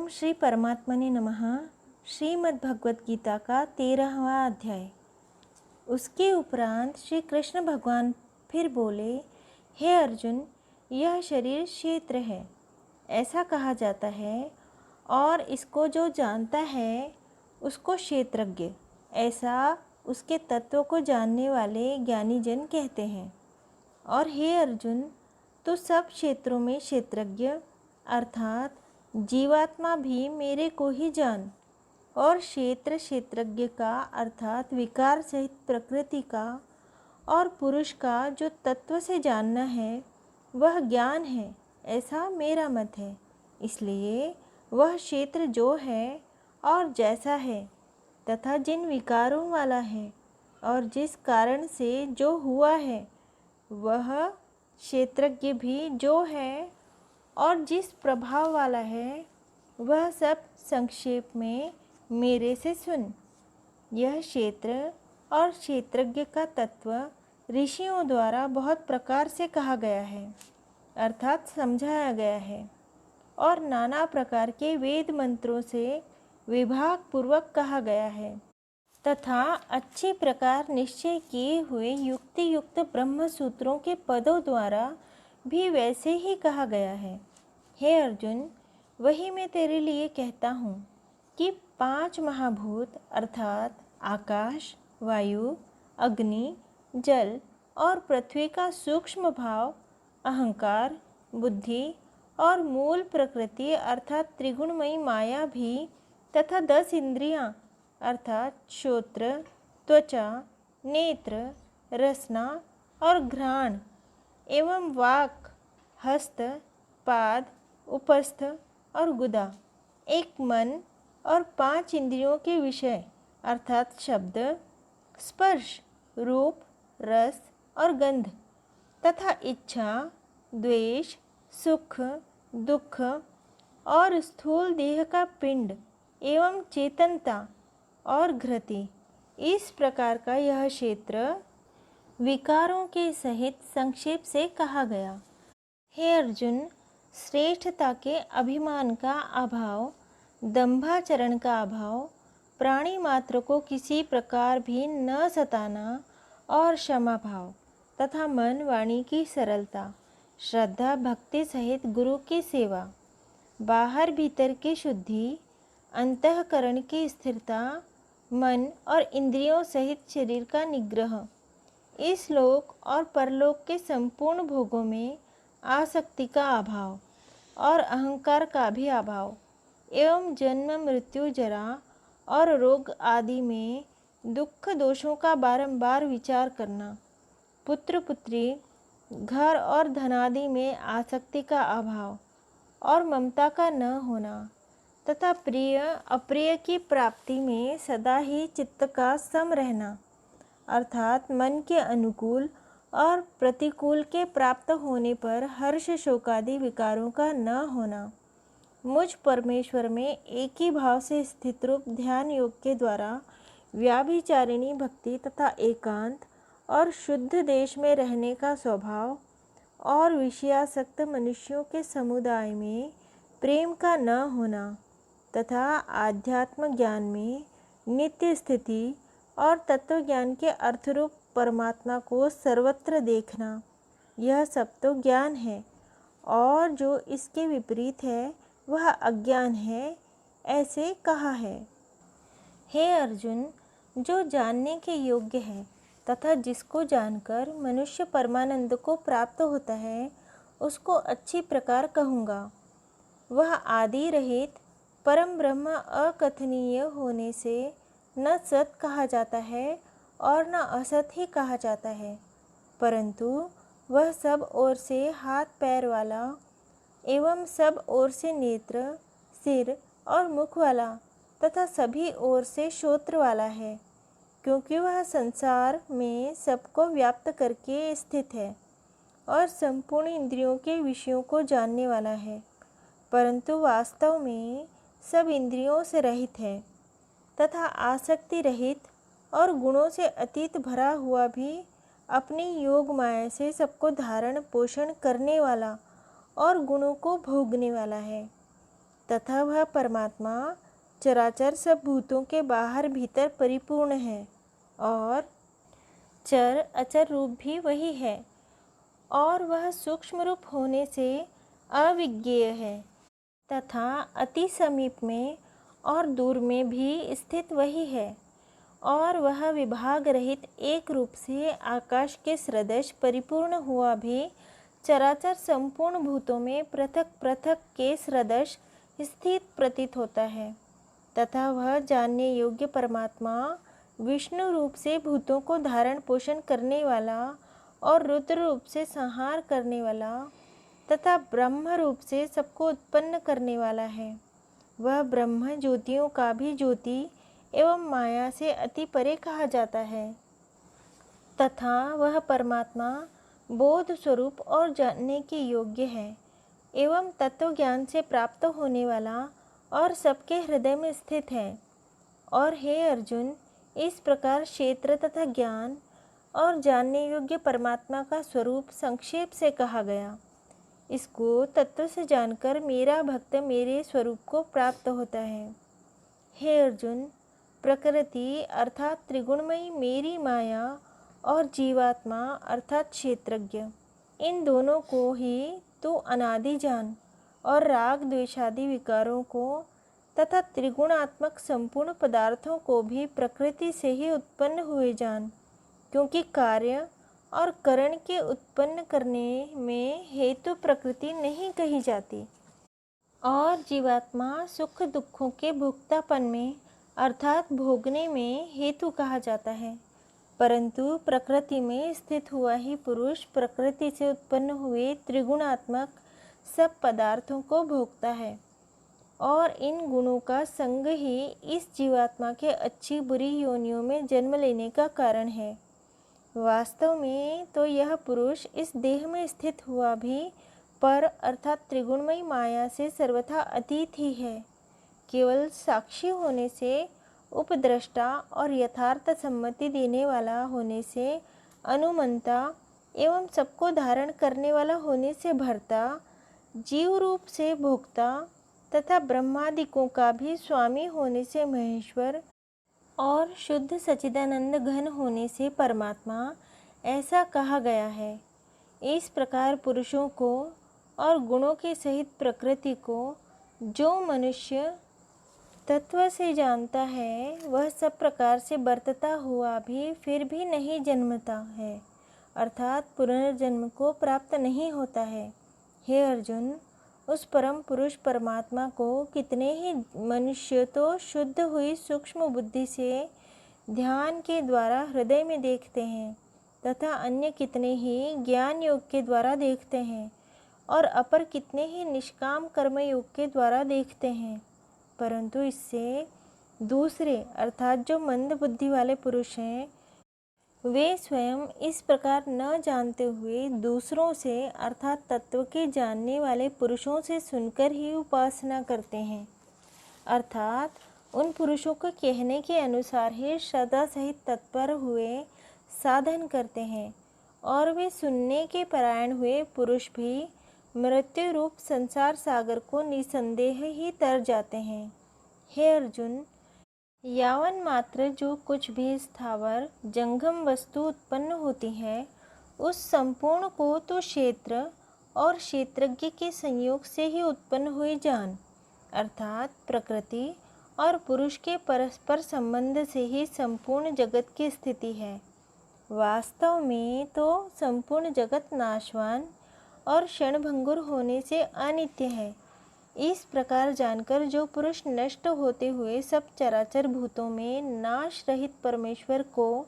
श्री परमात्मने नमः। श्रीमद् भगवत गीता का 13वां अध्याय। उसके उपरांत श्री कृष्ण भगवान फिर बोले, हे अर्जुन, यह शरीर क्षेत्र है ऐसा कहा जाता है, और इसको जो जानता है उसको क्षेत्रज्ञ ऐसा उसके तत्व को जानने वाले ज्ञानी जन कहते हैं। और हे अर्जुन, तो सब क्षेत्रों में क्षेत्रज्ञ अर्थात जीवात्मा भी मेरे को ही जान, और क्षेत्रज्ञ का अर्थात विकार सहित प्रकृति का और पुरुष का जो तत्व से जानना है वह ज्ञान है ऐसा मेरा मत है। इसलिए वह क्षेत्र जो है और जैसा है तथा जिन विकारों वाला है और जिस कारण से जो हुआ है वह क्षेत्रज्ञ भी जो है और जिस प्रभाव वाला है वह सब संक्षेप में मेरे से सुन। यह क्षेत्र और क्षेत्रज्ञ का तत्व ऋषियों द्वारा बहुत प्रकार से कहा गया है अर्थात समझाया गया है, और नाना प्रकार के वेद मंत्रों से विभाग पूर्वक कहा गया है तथा अच्छी प्रकार निश्चय किए हुए युक्ति युक्त ब्रह्म सूत्रों के पदों द्वारा भी वैसे ही कहा गया है। हे अर्जुन, वही मैं तेरे लिए कहता हूँ कि 5 महाभूत अर्थात आकाश, वायु, अग्नि, जल और पृथ्वी का सूक्ष्म भाव, अहंकार, बुद्धि और मूल प्रकृति अर्थात त्रिगुणमयी माया भी, तथा 10 इंद्रियां अर्थात श्रोत्र, त्वचा, नेत्र, रसना और घ्राण एवं वाक, हस्त, पाद, उपस्थ और गुदा, एक मन और 5 इंद्रियों के विषय अर्थात शब्द, स्पर्श, रूप, रस और गंध तथा इच्छा, द्वेष, सुख, दुख और स्थूल देह का पिंड एवं चेतनता और घृति, इस प्रकार का यह क्षेत्र विकारों के सहित संक्षेप से कहा गया। हे अर्जुन, श्रेष्ठता के अभिमान का अभाव, दंभाचरण का अभाव, प्राणी मात्र को किसी प्रकार भी न सताना और क्षमा भाव तथा मन वाणी की सरलता, श्रद्धा भक्ति सहित गुरु की सेवा, बाहर भीतर की शुद्धि, अंतःकरण की स्थिरता, मन और इंद्रियों सहित शरीर का निग्रह, इस लोक और परलोक के संपूर्ण भोगों में आसक्ति का अभाव और अहंकार का भी अभाव, एवं जन्म मृत्यु जरा और रोग आदि में दुख दोषों का बारंबार विचार करना, पुत्र पुत्री, घर और धनादि में आसक्ति का अभाव और ममता का न होना, तथा प्रिय अप्रिय की प्राप्ति में सदा ही चित्त का सम रहना अर्थात मन के अनुकूल और प्रतिकूल के प्राप्त होने पर हर्ष शोकादि विकारों का न होना, मुझ परमेश्वर में एक ही भाव से स्थित रूप ध्यान योग के द्वारा व्याभिचारिणी भक्ति तथा एकांत और शुद्ध देश में रहने का स्वभाव, और विषयासक्त मनुष्यों के समुदाय में प्रेम का न होना, तथा आध्यात्म ज्ञान में नित्य स्थिति और तत्व ज्ञान के अर्थरूप परमात्मा को सर्वत्र देखना, यह सब तो ज्ञान है, और जो इसके विपरीत है वह अज्ञान है ऐसे कहा है। हे अर्जुन, जो जानने के योग्य है तथा जिसको जानकर मनुष्य परमानंद को प्राप्त होता है उसको अच्छी प्रकार कहूँगा। वह आदि रहित परम ब्रह्म अकथनीय होने से न सत कहा जाता है और न असत ही कहा जाता है, परंतु वह सब ओर से हाथ पैर वाला एवं सब ओर से नेत्र, सिर और मुख वाला तथा सभी ओर से श्रोत्र वाला है, क्योंकि वह संसार में सबको व्याप्त करके स्थित है और संपूर्ण इंद्रियों के विषयों को जानने वाला है, परंतु वास्तव में सब इंद्रियों से रहित है तथा आसक्ति रहित और गुणों से अतीत भरा हुआ भी अपनी योग माया से सबको धारण पोषण करने वाला और गुणों को भोगने वाला है। तथा वह परमात्मा चराचर सब भूतों के बाहर भीतर परिपूर्ण है और चर अचर रूप भी वही है और वह सूक्ष्म रूप होने से अविज्ञेय है तथा अति समीप में और दूर में भी स्थित वही है और वह विभाग रहित एक रूप से आकाश के सदृश परिपूर्ण हुआ भी चराचर संपूर्ण भूतों में पृथक पृथक के सदृश स्थित प्रतीत होता है तथा वह जानने योग्य परमात्मा विष्णु रूप से भूतों को धारण पोषण करने वाला और रुद्र रूप से संहार करने वाला तथा ब्रह्म रूप से सबको उत्पन्न करने वाला है। वह ब्रह्म ज्योतियों का भी ज्योति एवं माया से अति परे कहा जाता है तथा वह परमात्मा बोध स्वरूप और जानने के योग्य है एवं तत्व ज्ञान से प्राप्त होने वाला और सबके हृदय में स्थित है। और हे अर्जुन, इस प्रकार क्षेत्र तथा ज्ञान और जानने योग्य परमात्मा का स्वरूप संक्षेप से कहा गया। इसको तत्व से जानकर मेरा भक्त मेरे स्वरूप को प्राप्त होता है। हे अर्जुन, प्रकृति अर्थात त्रिगुणमयी मेरी माया और जीवात्मा अर्थात क्षेत्रज्ञ, इन दोनों को ही तू अनादि जान और राग द्वेषादि विकारों को तथा त्रिगुणात्मक संपूर्ण पदार्थों को भी प्रकृति से ही उत्पन्न हुए जान, क्योंकि कार्य और करण के उत्पन्न करने में हेतु प्रकृति नहीं कही जाती और जीवात्मा सुख दुखों के भोक्तापन में अर्थात भोगने में हेतु कहा जाता है। परंतु प्रकृति में स्थित हुआ ही पुरुष प्रकृति से उत्पन्न हुए त्रिगुणात्मक सब पदार्थों को भोगता है और इन गुणों का संग ही इस जीवात्मा के अच्छी बुरी योनियों में जन्म लेने का कारण है। वास्तव में तो यह पुरुष इस देह में स्थित हुआ भी पर अर्थात त्रिगुणमयी माया से सर्वथा अतीत ही है। केवल साक्षी होने से, उपद्रष्टा और यथार्थ सम्मति देने वाला होने से, अनुमंता एवं सबको धारण करने वाला होने से भर्ता, जीव रूप से भोक्ता तथा ब्रह्मादिकों का भी स्वामी होने से महेश्वर और शुद्ध सच्चिदानंद घन होने से परमात्मा, ऐसा कहा गया है। इस प्रकार पुरुषों को और गुणों के सहित प्रकृति को जो मनुष्य तत्व से जानता है, वह सब प्रकार से बरतता हुआ भी फिर भी नहीं जन्मता है, अर्थात पुनर्जन्म को प्राप्त नहीं होता है। हे अर्जुन, उस परम पुरुष परमात्मा को कितने ही मनुष्य तो शुद्ध हुई सूक्ष्म बुद्धि से ध्यान के द्वारा हृदय में देखते हैं तथा अन्य कितने ही ज्ञान योग के द्वारा देखते हैं और अपर कितने ही निष्काम कर्म योग के द्वारा देखते हैं, परंतु इससे दूसरे अर्थात जो मंद बुद्धि वाले पुरुष हैं, वे स्वयं इस प्रकार न जानते हुए दूसरों से अर्थात तत्व के जानने वाले पुरुषों से सुनकर ही उपासना करते हैं, अर्थात उन पुरुषों के कहने के अनुसार ही श्रद्धा सहित तत्पर हुए साधन करते हैं और वे सुनने के परायण हुए पुरुष भी मृत्यु रूप संसार सागर को निसंदेह ही तर जाते हैं। हे अर्जुन, यावन मात्र जो कुछ भी स्थावर जंगम वस्तु उत्पन्न होती है, उस संपूर्ण को तो क्षेत्र और क्षेत्रज्ञ के संयोग से ही उत्पन्न हुए जान, अर्थात प्रकृति और पुरुष के परस्पर संबंध से ही संपूर्ण जगत की स्थिति है। वास्तव में तो संपूर्ण जगत नाशवान और क्षणभंगुर होने से अनित्य है। इस प्रकार जानकर जो पुरुष नष्ट होते हुए सब चराचर भूतों में नाश रहित परमेश्वर को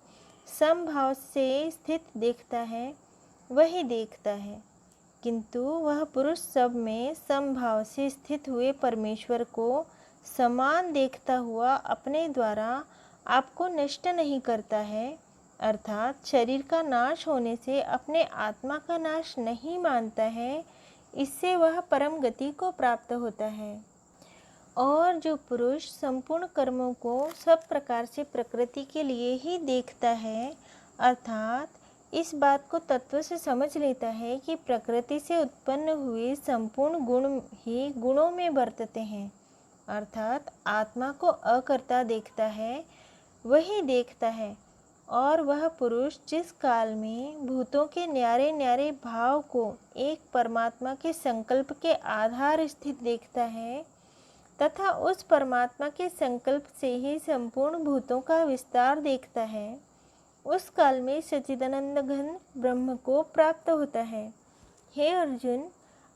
समभाव से स्थित देखता है, वही देखता है, किंतु वह पुरुष सब में समभाव से स्थित हुए परमेश्वर को समान देखता हुआ अपने द्वारा आपको नष्ट नहीं करता है, अर्थात शरीर का नाश होने से अपने आत्मा का नाश नहीं मानता है। इससे वह परम गति को प्राप्त होता है। और जो पुरुष संपूर्ण कर्मों को सब प्रकार से प्रकृति के लिए ही देखता है, अर्थात इस बात को तत्व से समझ लेता है कि प्रकृति से उत्पन्न हुए संपूर्ण गुण ही गुणों में बरतते हैं, अर्थात आत्मा को अकर्ता देखता है, वही देखता है। और वह पुरुष जिस काल में भूतों के न्यारे न्यारे भाव को एक परमात्मा के संकल्प के आधार स्थित देखता है तथा उस परमात्मा के संकल्प से ही संपूर्ण भूतों का विस्तार देखता है, उस काल में सच्चिदानंद घन ब्रह्म को प्राप्त होता है। हे अर्जुन,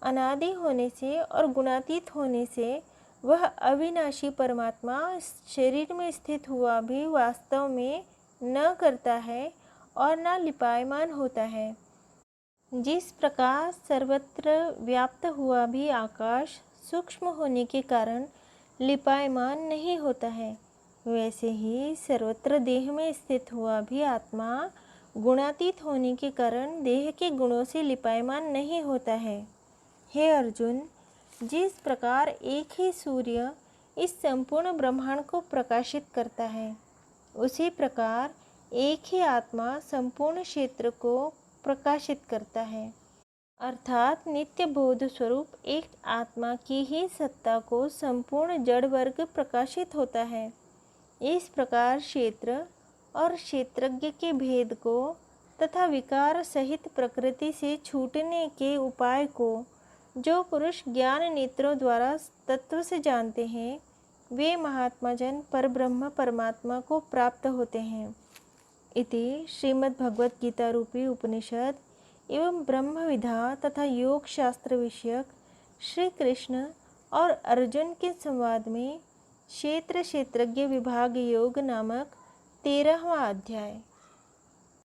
अनादि होने से और गुणातीत होने से वह अविनाशी परमात्मा शरीर में स्थित हुआ भी वास्तव में न करता है और न लिपायमान होता है। जिस प्रकार सर्वत्र व्याप्त हुआ भी आकाश सूक्ष्म होने के कारण लिपायमान नहीं होता है, वैसे ही सर्वत्र देह में स्थित हुआ भी आत्मा गुणातीत होने के कारण देह के गुणों से लिपायमान नहीं होता है। हे अर्जुन, जिस प्रकार एक ही सूर्य इस संपूर्ण ब्रह्मांड को प्रकाशित करता है, उसी प्रकार एक ही आत्मा संपूर्ण क्षेत्र को प्रकाशित करता है, अर्थात नित्य बोध स्वरूप एक आत्मा की ही सत्ता को संपूर्ण जड़ वर्ग प्रकाशित होता है। इस प्रकार क्षेत्र और क्षेत्रज्ञ के भेद को तथा विकार सहित प्रकृति से छूटने के उपाय को जो पुरुष ज्ञान नेत्रों द्वारा तत्व से जानते हैं, वे महात्माजन परब्रह्म परमात्मा को प्राप्त होते हैं। इति श्रीमद् भगवत गीता रूपी उपनिषद एवं ब्रह्म विधा तथा योग शास्त्र विषयक श्री कृष्ण और अर्जुन के संवाद में क्षेत्र क्षेत्रज्ञ विभाग योग नामक 13वां अध्याय।